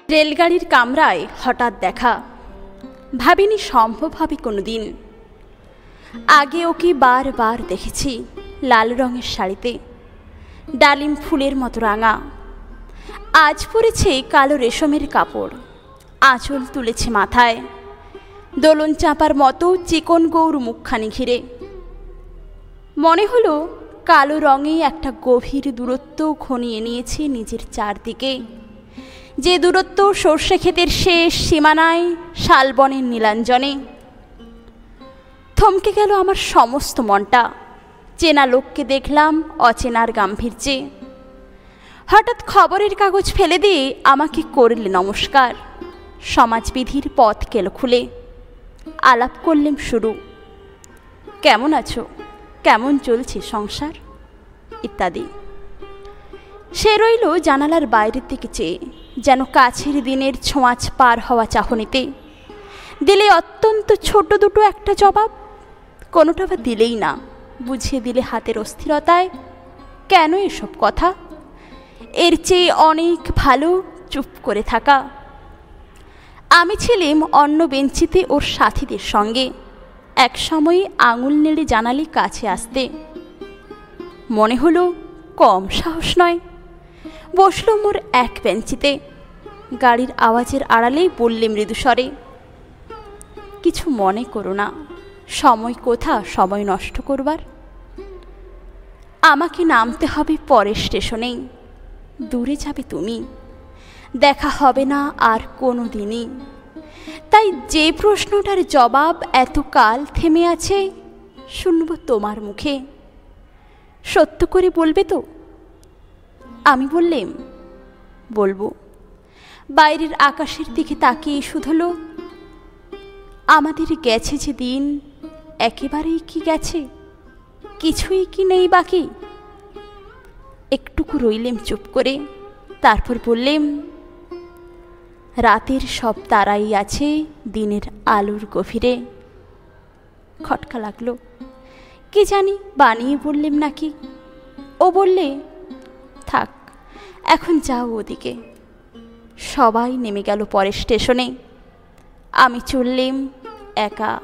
রেলগাড়ির কামরায় হঠাৎ দেখা, ভাবিনি সম্ভব হবে কোনো দিন। আগে ওকে বারবার দেখেছি লাল রঙের শাড়িতে, ডালিম ফুলের মতো রাঙা। আজ পরেছে কালো রেশমের কাপড়, আঁচল তুলেছে মাথায়, দোলন চাঁপার মতো চিকন গৌর মুখখানি ঘিরে। মনে হলো কালো রঙে একটা গভীর দূরত্ব ঘনিয়ে নিয়েছে নিজের চারদিকে, যে দূরত্ব সর্ষে ক্ষেতের শেষ সীমানায় শালবনের নীলাঞ্জনে। থমকে গেল আমার সমস্ত মনটা। চেনা লোককে দেখলাম অচেনার গাম্ভীর্যে। হঠাৎ খবরের কাগজ ফেলে দিয়ে আমাকে করলে নমস্কার। সমাজবিধির পথ গেল খুলে। আলাপ করলেম শুরু। কেমন আছো, কেমন চলছে সংসার ইত্যাদি। সে রইল জানালার বাইরের দিকে চেয়ে, যেন কাছের দিনের ছোঁয়াচ পার হওয়া চাহনিতে। দিলে অত্যন্ত ছোট দুটো একটা জবাব, কোনোটা বা দিলেই না। বুঝিয়ে দিলে হাতের অস্থিরতায়, কেন এসব কথা? এর চেয়ে অনেক ভালো চুপ করে থাকা। আমি ছিলাম অন্য বেঞ্চিতে ওর সাথীদের সঙ্গে। এক সময় আঙুল নেড়ে জানালি কাছে আসতে। মনে হলো কম সাহস নয়। বসল মোর এক বেঞ্চিতে। গাড়ির আওয়াজের আড়ালেই বললে মৃদুস্বরে, কিছু মনে করো না, সময় কোথা সময় নষ্ট করবার। আমাকে নামতে হবে পরের স্টেশনেই। দূরে যাবে তুমি, দেখা হবে না আর কোনো দিনই। তাই যে প্রশ্নটার জবাব এতকাল থেমে আছে, শুনব তোমার মুখে। সত্য করে বলবে তো? আমি বললেম, বলবো। বাইরের আকাশের দিকে তাকিয়ে শুধলো, আমাদের গেছে যে দিন, একেবারেই কি গেছে? কিছুই কি নেই বাকি? একটুকু রইলেম চুপ করে, তারপর বললেম, রাতের সব তারাই আছে দিনের আলোর গভীরে। খটকা লাগলো। কি জানি বানিয়ে বললেম নাকি। ও বললে, থাক, এখন যাও ওদিকে। সবাই নেমে গেল পরের স্টেশনে। আমি চললেম একা।